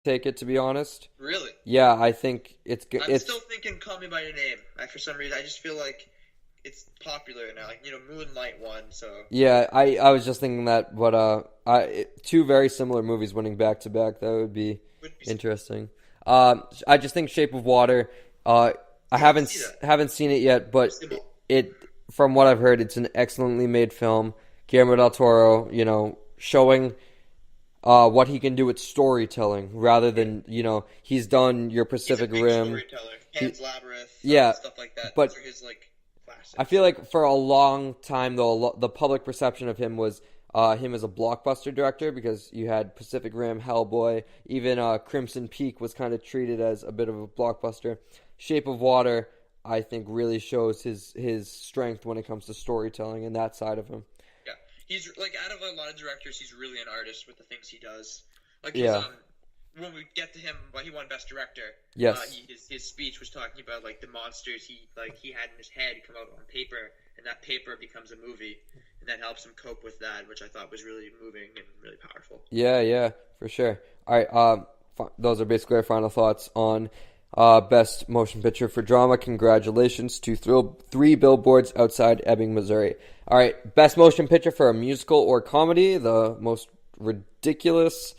take it, to be honest. Really? Yeah, I think it's good. I'm still thinking Call Me by Your Name. For some reason, I just feel like it's popular now. Like, Moonlight won, so Yeah, I was just thinking that, but two very similar movies winning back to back. That would be would be interesting. I just think Shape of Water. I you didn't see that. haven't seen it yet, I've but seen them all. it from what I've heard, it's an excellently made film. Guillermo del Toro, showing what he can do with storytelling rather than he's done your He's a Pacific big Rim. storyteller. He, Pan's Labyrinth, yeah, stuff like that. but Those are his like I classics. feel like for a long time though, the public perception of him was him as a blockbuster director because you had Pacific Rim, Hellboy, even Crimson Peak was kind of treated as a bit of a blockbuster. Shape of Water, I think, really shows his strength when it comes to storytelling and that side of him. Yeah, he's like out of a lot of directors, he's really an artist with the things he does. Like his Yeah. when we get to him, well, he won Best Director. Yes. His speech was talking about like the monsters he had in his head come out on paper, and that paper becomes a movie, and that helps him cope with that, which I thought was really moving and really powerful. Yeah, yeah, for sure. All right, those are basically our final thoughts on Best Motion Picture for Drama. Congratulations to Three Billboards Outside Ebbing, Missouri. All right, Best Motion Picture for a Musical or Comedy, the most ridiculous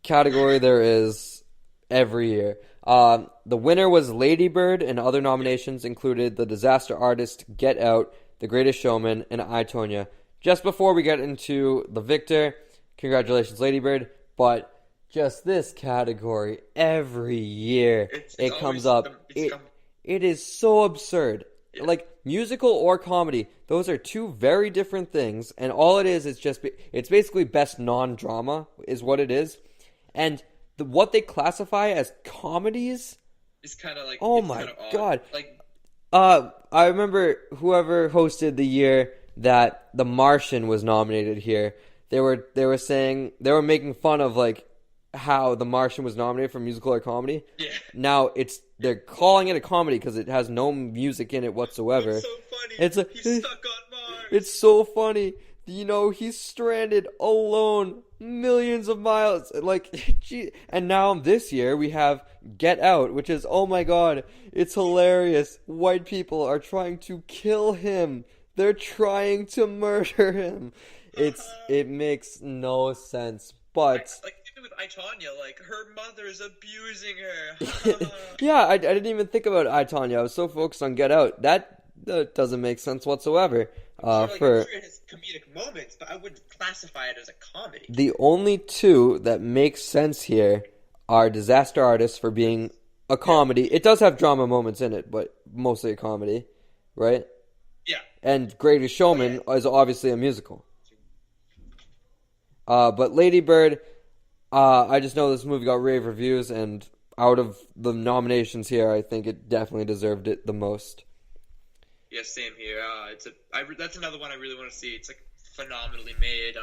category there is every year. The winner was Lady Bird, and other nominations included The Disaster Artist, Get Out, The Greatest Showman, and I, Tonya. Just before we get into the victor, congratulations, Lady Bird, but just this category every year It's it comes always up. it's It is so absurd. yeah. Like musical or comedy, those are two very different things, and all it is it's basically best non-drama is what it is. And what they classify as comedies, It's kind of like oh it's my kind of odd. God. Like I remember whoever hosted the year that The Martian was nominated here. They were saying they were making fun of like how The Martian was nominated for musical or comedy. yeah, Now they're calling it a comedy because it has no music in it whatsoever. it's so funny. It's a, He's stuck on Mars. it's so funny. He's stranded alone millions of miles. Like, gee. And now this year we have Get Out, which is, oh my God, it's hilarious. White people are trying to kill him. They're trying to murder him. It makes no sense. But Like even with I, Tonya, like her mother's abusing her. yeah, I didn't even think about I, Tonya. I was so focused on Get Out. That doesn't make sense whatsoever. Sure, like, I'm For sure it has comedic moments, but I wouldn't classify it as a comedy. the only two that make sense here are Disaster Artist for being a Yeah, comedy. It does have drama moments in it, but mostly a comedy, right? yeah. And Greatest Oh yeah. Showman is obviously a musical. But Lady Bird, I just know this movie got rave reviews, and out of the nominations here, I think it definitely deserved it the most. Yeah, same here. That's another one I really want to see. It's like phenomenally made.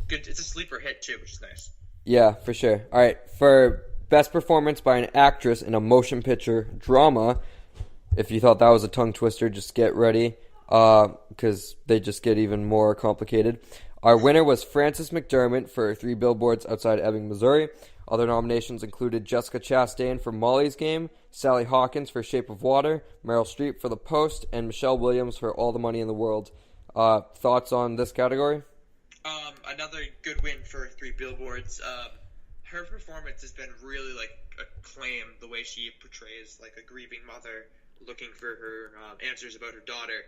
Good. It's a sleeper hit too, which is nice. Yeah, for sure. All right, for best performance by an actress in a motion picture drama, if you thought that was a tongue twister, just get ready, because they just get even more complicated. Our winner was Frances McDermott for Three Billboards Outside Ebbing, Missouri. Other nominations included Jessica Chastain for Molly's Game, Sally Hawkins for Shape of Water, Meryl Streep for The Post, and Michelle Williams for All the Money in the World. Thoughts on this category? Another good win for Three Billboards. Her performance has been really like acclaimed. The way she portrays like a grieving mother looking for her answers about her daughter.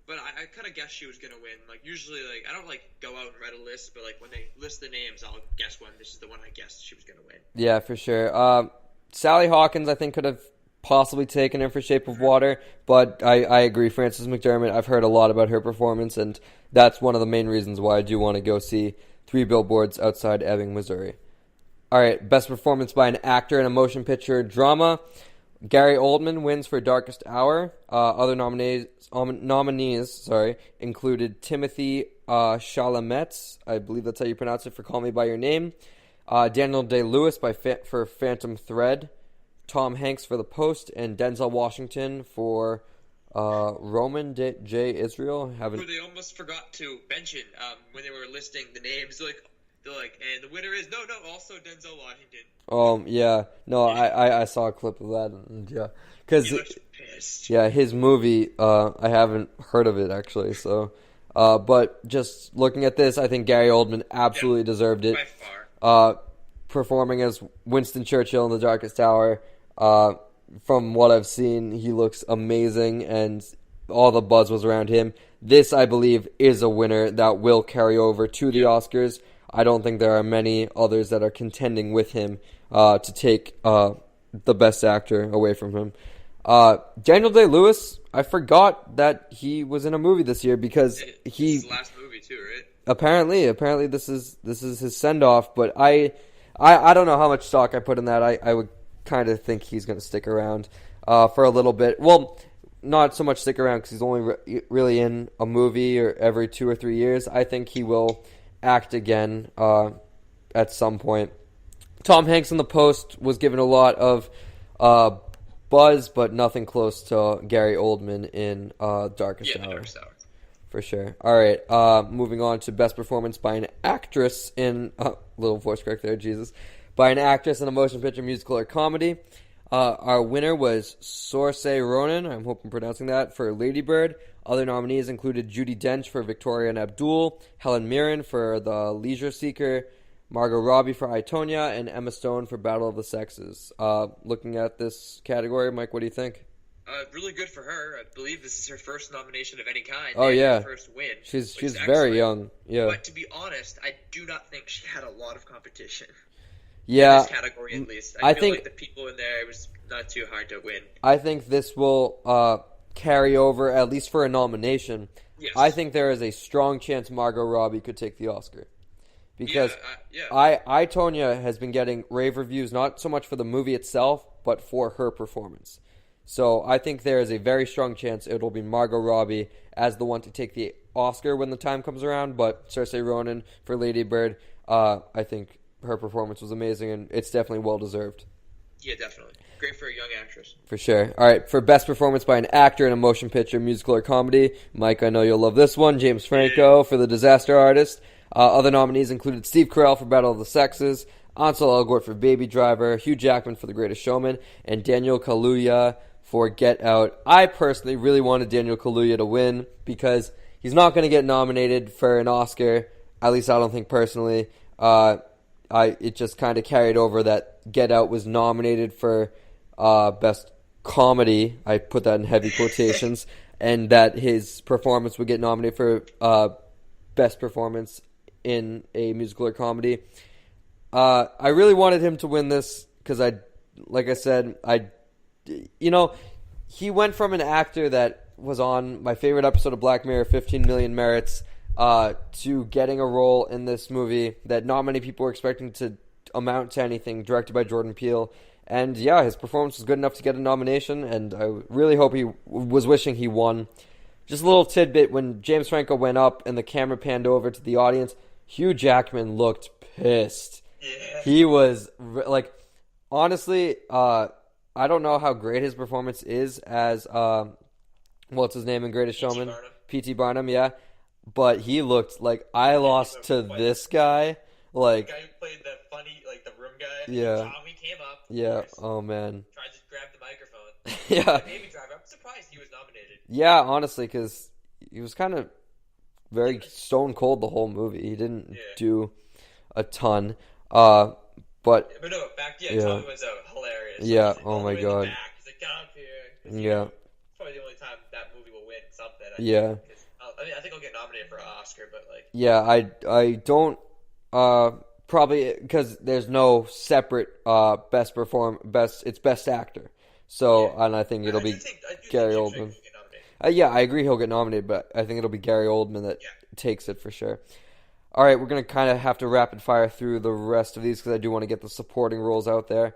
But I kind of guessed she was gonna win. Like usually, like I don't like go out and write a list, but like when they list the names, I'll guess one. This is the one I guessed she was gonna win. Yeah, for sure. Sally Hawkins, I think, could have possibly taken her for Shape of Water, but I agree. Frances McDermott, I've heard a lot about her performance, and that's one of the main reasons why I do want to go see Three Billboards Outside Ebbing, Missouri. All right, best performance by an actor in a motion picture drama. Gary Oldman wins for Darkest Hour. Other nominees included Timothy Chalamet, I believe that's how you pronounce it, for Call Me by Your Name. Daniel Day-Lewis for Phantom Thread. Tom Hanks for The Post, and Denzel Washington for Roman J. Israel. Who they almost forgot to mention when they were listing the names. Like they're like, and the winner is also Denzel Washington. Yeah, no, I saw a clip of that, and yeah, because He looks pissed. yeah, his movie, I haven't heard of it actually, so, but just looking at this, I think Gary Oldman absolutely deserved it. By far. Performing as Winston Churchill in The Darkest Hour, from what I've seen, he looks amazing, and all the buzz was around him. This, I believe, is a winner that will carry over to the Oscars. I don't think there are many others that are contending with him to take the best actor away from him. Daniel Day-Lewis, I forgot that he was in a movie this year because This is his last movie too, right? Apparently this is his send-off, but I don't know how much stock I put in that. I would kind of think he's going to stick around for a little bit. Well, not so much stick around because he's only really in a movie or every 2 or 3 years. I think he will act again at some point. Tom Hanks in The Post was given a lot of buzz, but nothing close to Gary Oldman in Darkest Hour. Darkest Hour. For sure. All right, moving on to Best Performance by an Actress in... little voice crack there, Jesus. By an actress in a motion picture, musical, or comedy. Our winner was Saoirse Ronan, I'm hoping I'm pronouncing that, for Lady Bird. Other nominees included Judi Dench for Victoria and Abdul, Helen Mirren for The Leisure Seeker, Margot Robbie for I, Tonya, and Emma Stone for Battle of the Sexes. Looking at this category, Mike, what do you think? Really good for her. I believe this is her first nomination of any kind. Oh, yeah. Her first win. She's very young. Yeah. But to be honest, I do not think she had a lot of competition. Yeah. In this category, at least. I feel like the people in there, it was not too hard to win. I think this will carry over, at least for a nomination. Yes. I think there is a strong chance Margot Robbie could take the Oscar. Because I, Tonya has been getting rave reviews, not so much for the movie itself, but for her performance. So I think there is a very strong chance it'll be Margot Robbie as the one to take the Oscar when the time comes around. But Saoirse Ronan for Lady Bird, I think her performance was amazing, and it's definitely well-deserved. Yeah, definitely. Great for a young actress. For sure. All right, for Best Performance by an Actor in a Motion Picture, Musical, or Comedy, Mike, I know you'll love this one. James Franco for The Disaster Artist. Other nominees included Steve Carell for Battle of the Sexes, Ansel Elgort for Baby Driver, Hugh Jackman for The Greatest Showman, and Daniel Kaluuya for Get Out. I personally really wanted Daniel Kaluuya to win because he's not going to get nominated for an Oscar. At least I don't think personally. It just kind of carried over that Get Out was nominated for Best Comedy. I put that in heavy quotations. And that his performance would get nominated for Best Performance in a Musical or Comedy. I really wanted him to win this because he went from an actor that was on my favorite episode of Black Mirror, 15 Million Merits, to getting a role in this movie that not many people were expecting to amount to anything, directed by Jordan Peele. And yeah, his performance was good enough to get a nomination, and I really hope he was wishing he won. Just a little tidbit, when James Franco went up and the camera panned over to the audience, Hugh Jackman looked pissed. Yeah. He was, honestly, I don't know how great his performance is as, what's his name in Greatest Showman? P.T. Barnum, yeah. But he looked like I lost to this guy. Like, the guy who played the funny, the room guy. Yeah. Tommy came up. Yeah, oh man. Tried to grab the microphone. Yeah. Baby Driver, I'm surprised he was nominated. Yeah, honestly, because he was kind of very stone cold the whole movie. He didn't do a ton. But no, Tommy was hilarious. Yeah, He's oh my all the way in the god. back. He's like, get up here. Yeah. It's probably the only time that movie will win something. Yeah. I think I'll get nominated for an Oscar, but Yeah, I don't probably because there's no separate it's best actor. So and I think it'll be Gary Oldman. Yeah, I agree he'll get nominated, but I think it'll be Gary Oldman that takes it for sure. All right, we're going to kind of have to rapid fire through the rest of these because I do want to get the supporting roles out there.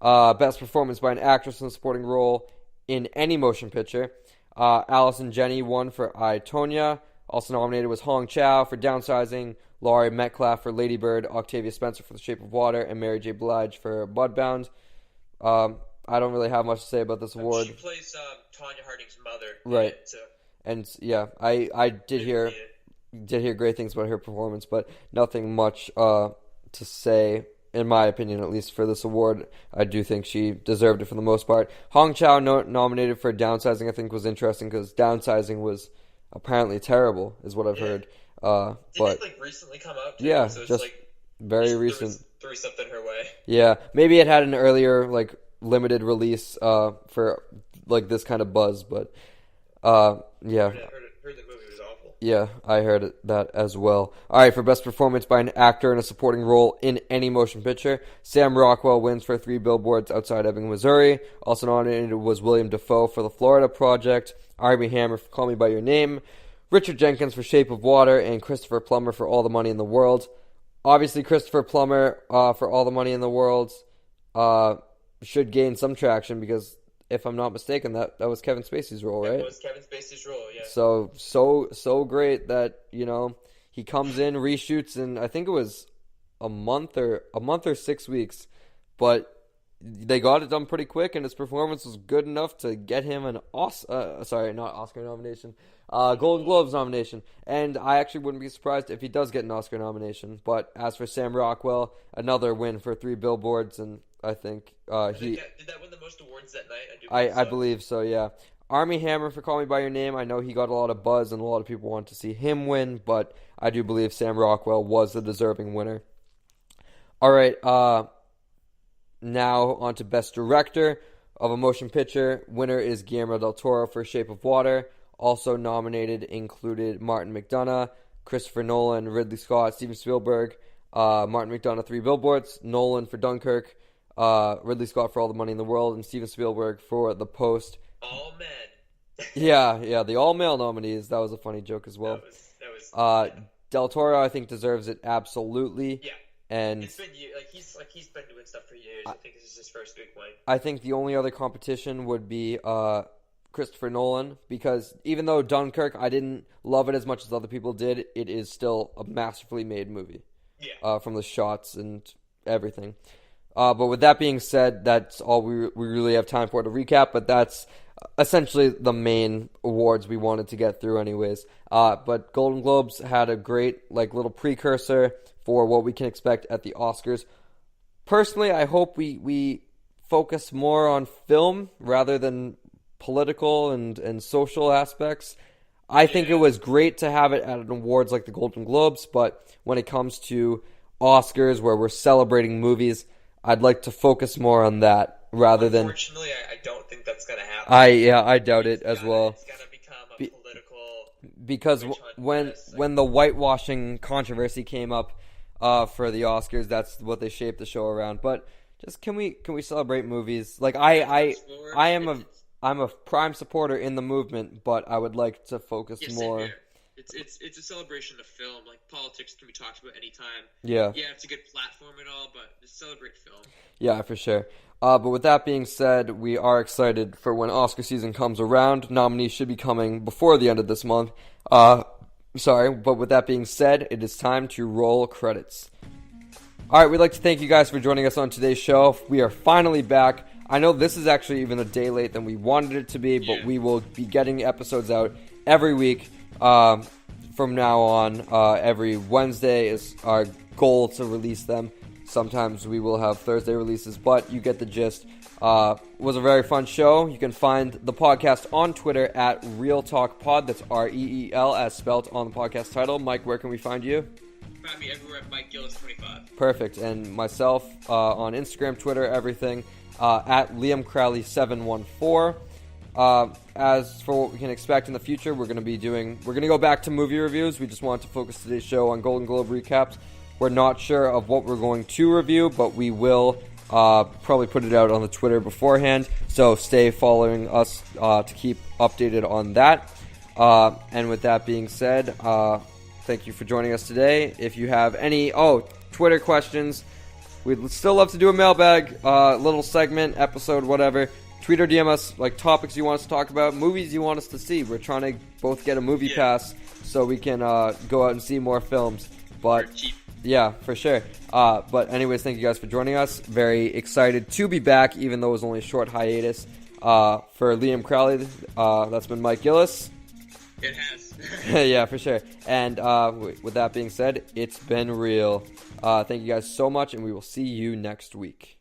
Best performance by an actress in a supporting role in any motion picture. Allison Janney won for I, Tonya. Also nominated was Hong Chow for Downsizing, Laurie Metcalf for Lady Bird, Octavia Spencer for The Shape of Water, and Mary J. Blige for Mudbound. I don't really have much to say about this award. She plays Tonya Harding's mother. Right. And yeah, I did hear did hear great things about her performance, but nothing much to say, in my opinion, at least for this award. I do think she deserved it for the most part. Hong Chow nominated for Downsizing, I think was interesting because Downsizing was apparently terrible, is what I've heard. Did but it like recently come out? Too? Yeah, so it's just like very recent. Threw something her way. Yeah, maybe it had an earlier like limited release for like this kind of buzz, but yeah. Heard the movie was awful. Yeah, I heard that as well. All right, for best performance by an actor in a supporting role in any motion picture, Sam Rockwell wins for 3 Billboards Outside Ebbing, Missouri. Also nominated was William Dafoe for The Florida Project, Armie Hammer for Call Me by Your Name, Richard Jenkins for Shape of Water, and Christopher Plummer for All the Money in the World. Obviously, Christopher Plummer for All the Money in the World should gain some traction because, if I'm not mistaken, that was Kevin Spacey's role, right? It was Kevin Spacey's role, yeah. So great that, he comes in, reshoots in, I think it was a month or 6 weeks, but they got it done pretty quick, and his performance was good enough to get him an Oscar nomination, Golden Globes nomination, and I actually wouldn't be surprised if he does get an Oscar nomination. But as for Sam Rockwell, another win for 3 Billboards, and I think did that win the most awards that night? I believe so, yeah. Armie Hammer for Call Me by Your Name. I know he got a lot of buzz, and a lot of people want to see him win, but I do believe Sam Rockwell was the deserving winner. All right, now on to Best Director of a Motion Picture. Winner is Guillermo del Toro for Shape of Water. Also nominated included Martin McDonagh, Christopher Nolan, Ridley Scott, Steven Spielberg, Martin McDonagh, 3 Billboards, Nolan for Dunkirk, Ridley Scott for All the Money in the World, and Steven Spielberg for The Post. All men. yeah, the all-male nominees. That was a funny joke as well. That was Del Toro, I think, deserves it absolutely. Yeah. And it's been he's been doing stuff for years. I think this is his first big win. I think the only other competition would be Christopher Nolan, because even though Dunkirk, I didn't love it as much as other people did, it is still a masterfully made movie. Yeah. From the shots and everything. But with that being said, that's all we really have time for to recap, but that's essentially the main awards we wanted to get through anyways. But Golden Globes had a great little precursor for what we can expect at the Oscars. Personally, I hope we focus more on film rather than political and social aspects. I think it was great to have it at an awards like the Golden Globes, but when it comes to Oscars where we're celebrating movies, I'd like to focus more on that rather than... Unfortunately, I don't think that's going to happen. I doubt it as well. It's going to become a political... Because when the whitewashing controversy came up for the Oscars, that's what they shaped the show around. But just can we celebrate movies? I'm a prime supporter in the movement, but I would like to focus more. Here. It's a celebration of film. Like, politics can be talked about anytime. Yeah, it's a good platform and all, but just celebrate film. Yeah, for sure. But with that being said, we are excited for when Oscar season comes around. Nominees should be coming before the end of this month. But with that being said, it is time to roll credits. All right, we'd like to thank you guys for joining us on today's show. We are finally back. I know this is actually even a day late than we wanted it to be, but we will be getting episodes out every week from now on. Every Wednesday is our goal to release them. Sometimes we will have Thursday releases, but you get the gist. It was a very fun show. You can find the podcast on Twitter at Real Talk Pod. That's REEL as spelled on the podcast title. Mike, where can we find you? Find me everywhere at Mike Gillis 25. Perfect. And myself on Instagram, Twitter, everything at Liam Crowley 714. As for what we can expect in the future, we're going to go back to movie reviews. We just wanted to focus today's show on Golden Globe recaps. We're not sure of what we're going to review, but we will probably put it out on the Twitter beforehand. So stay following us to keep updated on that. And with that being said, thank you for joining us today. If you have any Twitter questions, we'd still love to do a mailbag, little segment, episode, whatever. Tweet or DM us topics you want us to talk about, movies you want us to see. We're trying to both get a movie pass so we can go out and see more films. But yeah, for sure. But anyways, thank you guys for joining us. Very excited to be back, even though it was only a short hiatus. For Liam Crowley, that's been Mike Gillis. It has. Yeah, for sure. And with that being said, it's been real. Thank you guys so much, and we will see you next week.